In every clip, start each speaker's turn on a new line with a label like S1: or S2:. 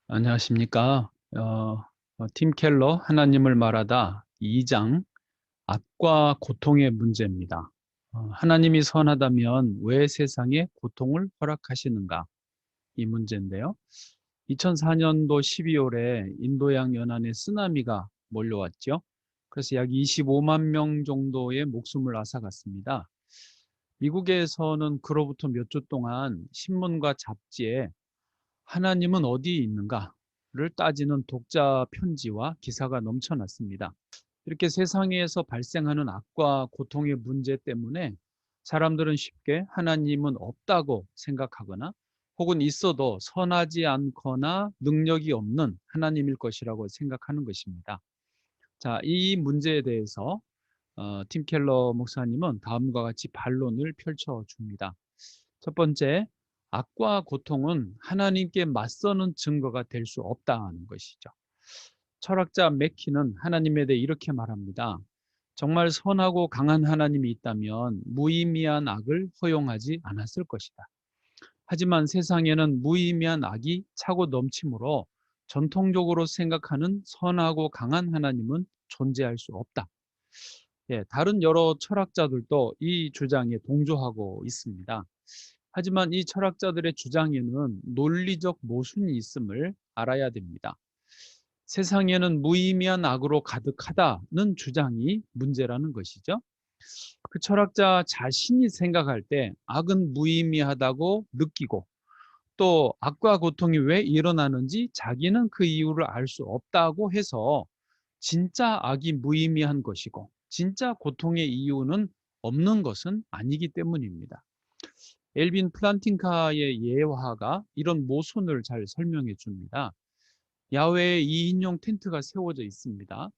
S1: 안녕하십니까. 팀 켈러 하나님을 말하다 2장 악과 고통의 문제입니다. 하나님이 선하다면 왜 세상에 고통을 허락하시는가? 이 문제인데요. 2004년도 12월에 인도양 연안에 쓰나미가 몰려왔죠. 그래서 약 25만 명 정도의 목숨을 앗아갔습니다. 미국에서는 그로부터 몇 주 동안 신문과 잡지에 하나님은 어디에 있는가를 따지는 독자 편지와 기사가 넘쳐났습니다. 이렇게 세상에서 발생하는 악과 고통의 문제 때문에 사람들은 쉽게 하나님은 없다고 생각하거나 혹은 있어도 선하지 않거나 능력이 없는 하나님일 것이라고 생각하는 것입니다. 자, 이 문제에 대해서 팀 켈러 목사님은 다음과 같이 반론을 펼쳐 줍니다. 첫 번째, 악과 고통은 하나님께 맞서는 증거가 될 수 없다는 것이죠. 철학자 맥키는 하나님에 대해 이렇게 말합니다. 정말 선하고 강한 하나님이 있다면 무의미한 악을 허용하지 않았을 것이다. 하지만 세상에는 무의미한 악이 차고 넘치므로 전통적으로 생각하는 선하고 강한 하나님은 존재할 수 없다. 예, 다른 여러 철학자들도 이 주장에 동조하고 있습니다. 하지만 이 철학자들의 주장에는 논리적 모순이 있음을 알아야 됩니다. 세상에는 무의미한 악으로 가득하다는 주장이 문제라는 것이죠. 그 철학자 자신이 생각할 때 악은 무의미하다고 느끼고 또 악과 고통이 왜 일어나는지 자기는 그 이유를 알 수 없다고 해서 진짜 악이 무의미한 것이고 진짜 고통의 이유는 없는 것은 아니기 때문입니다. 엘빈 플란팅카의 예화가 이런 모순을 잘 설명해 줍니다. 야외에 2인용 텐트가 세워져 있습니다.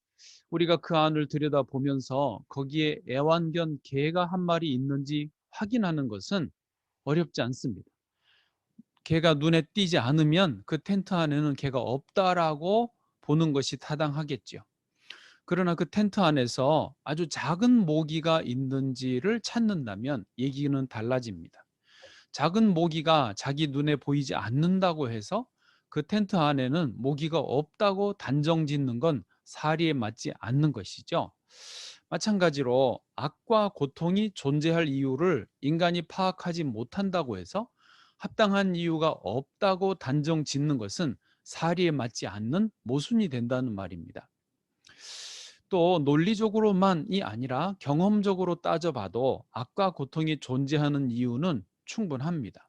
S1: 우리가 그 안을 들여다보면서 거기에 애완견 개가 한 마리 있는지 확인하는 것은 어렵지 않습니다. 개가 눈에 띄지 않으면 그 텐트 안에는 개가 없다라고 보는 것이 타당하겠죠. 그러나 그 텐트 안에서 아주 작은 모기가 있는지를 찾는다면 얘기는 달라집니다. 작은 모기가 자기 눈에 보이지 않는다고 해서 그 텐트 안에는 모기가 없다고 단정 짓는 건 사리에 맞지 않는 것이죠. 마찬가지로 악과 고통이 존재할 이유를 인간이 파악하지 못한다고 해서 합당한 이유가 없다고 단정 짓는 것은 사리에 맞지 않는 모순이 된다는 말입니다. 또 논리적으로만이 아니라 경험적으로 따져봐도 악과 고통이 존재하는 이유는 충분합니다.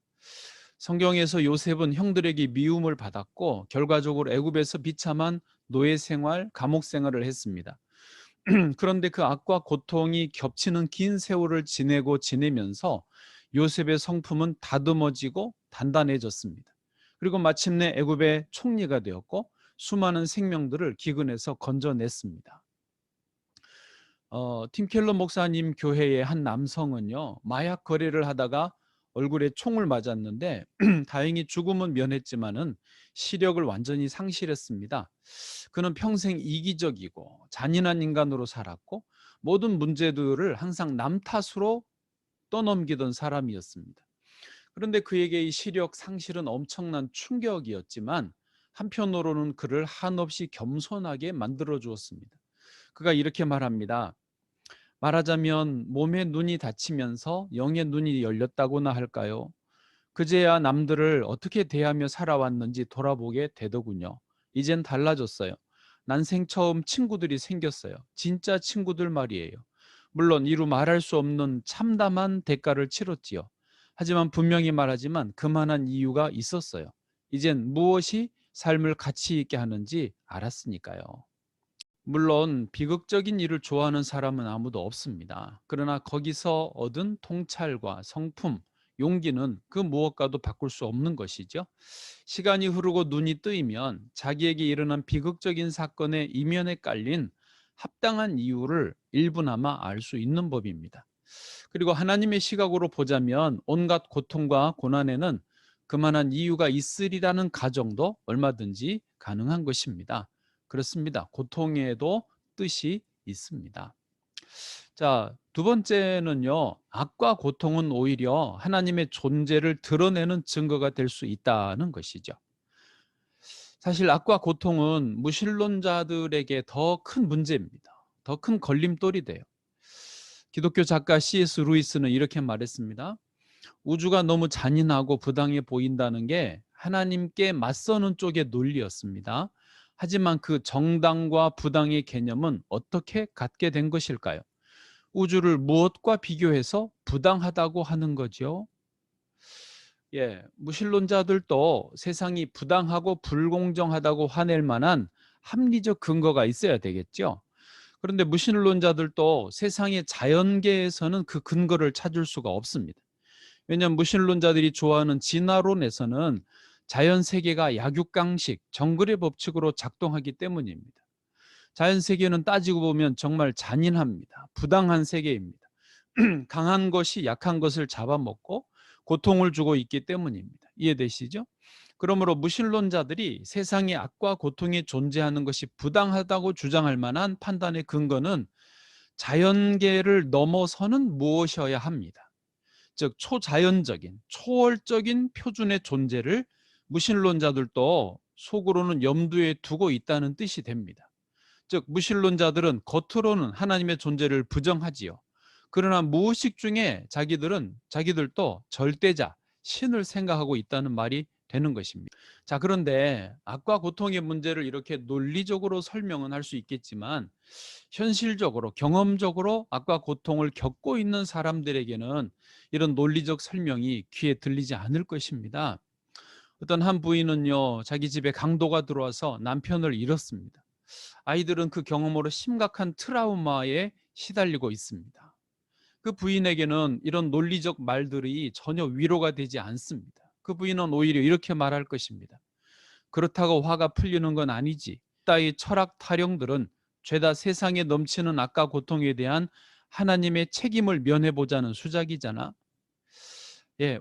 S1: 성경에서 요셉은 형들에게 미움을 받았고 결과적으로 애굽에서 비참한 노예 생활, 감옥 생활을 했습니다. 그런데 그 악과 고통이 겹치는 긴 세월을 지내면서 요셉의 성품은 다듬어지고 단단해졌습니다. 그리고 마침내 애굽의 총리가 되었고 수많은 생명들을 기근에서 건져냈습니다. 팀 켈러 목사님 교회의 한 남성은요, 마약 거래를 하다가 얼굴에 총을 맞았는데 다행히 죽음은 면했지만은 시력을 완전히 상실했습니다. 그는 평생 이기적이고 잔인한 인간으로 살았고 모든 문제들을 항상 남 탓으로 떠넘기던 사람이었습니다. 그런데 그에게 이 시력 상실은 엄청난 충격이었지만 한편으로는 그를 한없이 겸손하게 만들어 주었습니다. 그가 이렇게 말합니다. 말하자면 몸의 눈이 닫히면서 영의 눈이 열렸다고나 할까요? 그제야 남들을 어떻게 대하며 살아왔는지 돌아보게 되더군요. 이젠 달라졌어요. 난생 처음 친구들이 생겼어요. 진짜 친구들 말이에요. 물론 이루 말할 수 없는 참담한 대가를 치렀지요. 하지만 분명히 말하지만 그만한 이유가 있었어요. 이젠 무엇이 삶을 가치 있게 하는지 알았으니까요. 물론 비극적인 일을 좋아하는 사람은 아무도 없습니다. 그러나 거기서 얻은 통찰과 성품, 용기는 그 무엇과도 바꿀 수 없는 것이죠. 시간이 흐르고 눈이 뜨이면 자기에게 일어난 비극적인 사건의 이면에 깔린 합당한 이유를 일부나마 알 수 있는 법입니다. 그리고 하나님의 시각으로 보자면 온갖 고통과 고난에는 그만한 이유가 있으리라는 가정도 얼마든지 가능한 것입니다. 그렇습니다. 고통에도 뜻이 있습니다. 자, 두 번째는요, 악과 고통은 오히려 하나님의 존재를 드러내는 증거가 될 수 있다는 것이죠. 사실 악과 고통은 무신론자들에게 더 큰 문제입니다. 더 큰 걸림돌이 돼요. 기독교 작가 C.S. 루이스는 이렇게 말했습니다. 우주가 너무 잔인하고 부당해 보인다는 게 하나님께 맞서는 쪽의 논리였습니다. 하지만 그 정당과 부당의 개념은 어떻게 갖게 된 것일까요? 우주를 무엇과 비교해서 부당하다고 하는 거죠? 무신론자들도 세상이 부당하고 불공정하다고 화낼 만한 합리적 근거가 있어야 되겠죠. 그런데 무신론자들도 세상의 자연계에서는 그 근거를 찾을 수가 없습니다. 왜냐하면 무신론자들이 좋아하는 진화론에서는 자연 세계가 약육강식, 정글의 법칙으로 작동하기 때문입니다. 자연 세계는 따지고 보면 정말 잔인합니다. 부당한 세계입니다. 강한 것이 약한 것을 잡아먹고 고통을 주고 있기 때문입니다. 이해되시죠? 그러므로 무신론자들이 세상에 악과 고통이 존재하는 것이 부당하다고 주장할 만한 판단의 근거는 자연계를 넘어서는 무엇이어야 합니다. 즉 초자연적인, 초월적인 표준의 존재를 무신론자들도 속으로는 염두에 두고 있다는 뜻이 됩니다. 즉 무신론자들은 겉으로는 하나님의 존재를 부정하지요. 그러나 무의식 중에 자기들도 절대자, 신을 생각하고 있다는 말이 되는 것입니다. 자, 그런데 악과 고통의 문제를 이렇게 논리적으로 설명은 할 수 있겠지만 현실적으로 경험적으로 악과 고통을 겪고 있는 사람들에게는 이런 논리적 설명이 귀에 들리지 않을 것입니다. 어떤 한 부인은요, 자기 집에 강도가 들어와서 남편을 잃었습니다. 아이들은 그 경험으로 심각한 트라우마에 시달리고 있습니다. 그 부인에게는 이런 논리적 말들이 전혀 위로가 되지 않습니다. 그 부인은 오히려 이렇게 말할 것입니다. 그렇다고 화가 풀리는 건 아니지. 따위 철학 타령들은 죄다 세상에 넘치는 악과 고통에 대한 하나님의 책임을 면해보자는 수작이잖아.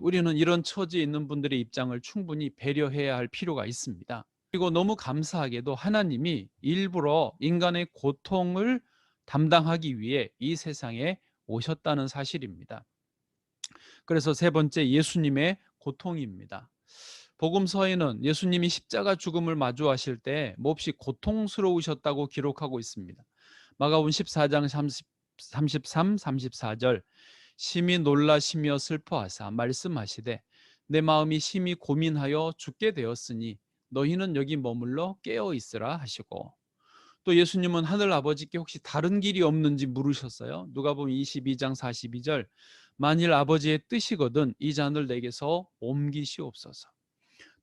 S1: 우리는 이런 처지에 있는 분들의 입장을 충분히 배려해야 할 필요가 있습니다. 그리고 너무 감사하게도 하나님이 일부러 인간의 고통을 담당하기 위해 이 세상에 오셨다는 사실입니다. 그래서 세 번째, 예수님의 고통입니다. 복음서에는 예수님이 십자가 죽음을 마주하실 때 몹시 고통스러우셨다고 기록하고 있습니다. 마가복음 14장 33, 34절 심히 놀라시며 슬퍼하사 말씀하시되 내 마음이 심히 고민하여 죽게 되었으니 너희는 여기 머물러 깨어 있으라 하시고, 또 예수님은 하늘 아버지께 혹시 다른 길이 없는지 물으셨어요. 누가복음 22장 42절 만일 아버지의 뜻이거든 이 잔을 내게서 옮기시옵소서.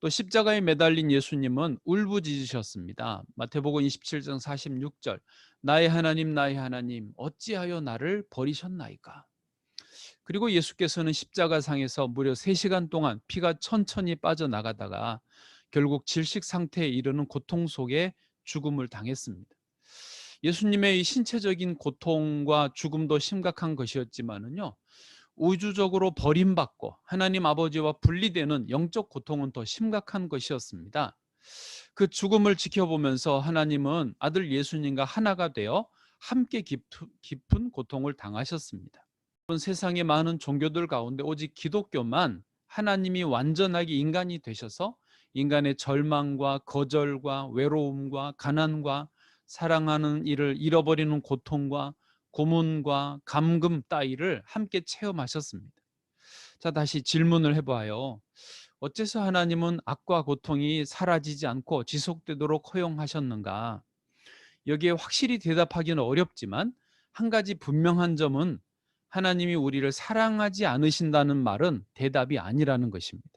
S1: 또 십자가에 매달린 예수님은 울부짖으셨습니다. 마태복음 27장 46절 나의 하나님 어찌하여 나를 버리셨나이까. 그리고 예수께서는 십자가상에서 무려 3시간 동안 피가 천천히 빠져나가다가 결국 질식 상태에 이르는 고통 속에 죽음을 당했습니다. 예수님의 이 신체적인 고통과 죽음도 심각한 것이었지만은요, 우주적으로 버림받고 하나님 아버지와 분리되는 영적 고통은 더 심각한 것이었습니다. 그 죽음을 지켜보면서 하나님은 아들 예수님과 하나가 되어 함께 깊은 고통을 당하셨습니다. 세상의 많은 종교들 가운데 오직 기독교만 하나님이 완전하게 인간이 되셔서 인간의 절망과 거절과 외로움과 가난과 사랑하는 이를 잃어버리는 고통과 고문과 감금 따위를 함께 체험하셨습니다. 자, 다시 질문을 해봐요. 어째서 하나님은 악과 고통이 사라지지 않고 지속되도록 허용하셨는가? 여기에 확실히 대답하기는 어렵지만 한 가지 분명한 점은 하나님이 우리를 사랑하지 않으신다는 말은 대답이 아니라는 것입니다.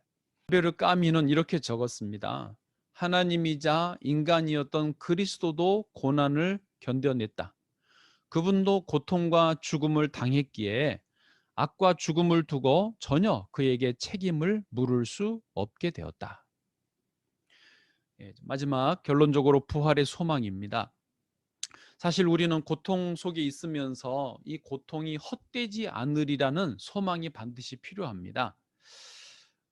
S1: 베르 까미는 이렇게 적었습니다. 하나님이자 인간이었던 그리스도도 고난을 견뎌냈다. 그분도 고통과 죽음을 당했기에 악과 죽음을 두고 전혀 그에게 책임을 물을 수 없게 되었다. 마지막 결론적으로 부활의 소망입니다. 사실 우리는 고통 속에 있으면서 이 고통이 헛되지 않으리라는 소망이 반드시 필요합니다.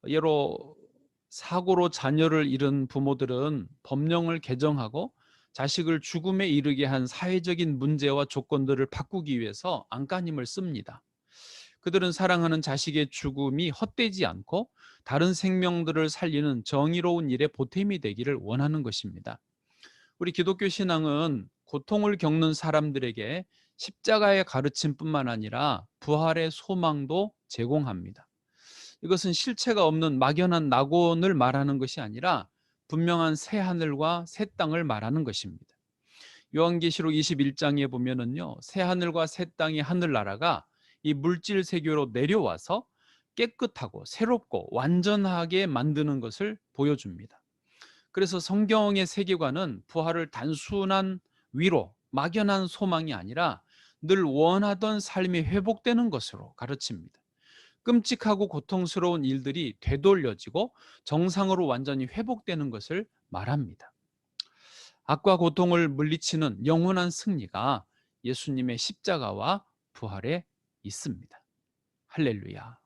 S1: 예로 사고로 자녀를 잃은 부모들은 법령을 개정하고 자식을 죽음에 이르게 한 사회적인 문제와 조건들을 바꾸기 위해서 안간힘을 씁니다. 그들은 사랑하는 자식의 죽음이 헛되지 않고 다른 생명들을 살리는 정의로운 일에 보탬이 되기를 원하는 것입니다. 우리 기독교 신앙은 고통을 겪는 사람들에게 십자가의 가르침뿐만 아니라 부활의 소망도 제공합니다. 이것은 실체가 없는 막연한 낙원을 말하는 것이 아니라 분명한 새 하늘과 새 땅을 말하는 것입니다. 요한계시록 21장에 보면은요, 새 하늘과 새 땅의 하늘나라가 이 물질 세계로 내려와서 깨끗하고 새롭고 완전하게 만드는 것을 보여줍니다. 그래서 성경의 세계관은 부활을 단순한 위로, 막연한 소망이 아니라 늘 원하던 삶이 회복되는 것으로 가르칩니다. 끔찍하고 고통스러운 일들이 되돌려지고 정상으로 완전히 회복되는 것을 말합니다. 악과 고통을 물리치는 영원한 승리가 예수님의 십자가와 부활에 있습니다. 할렐루야.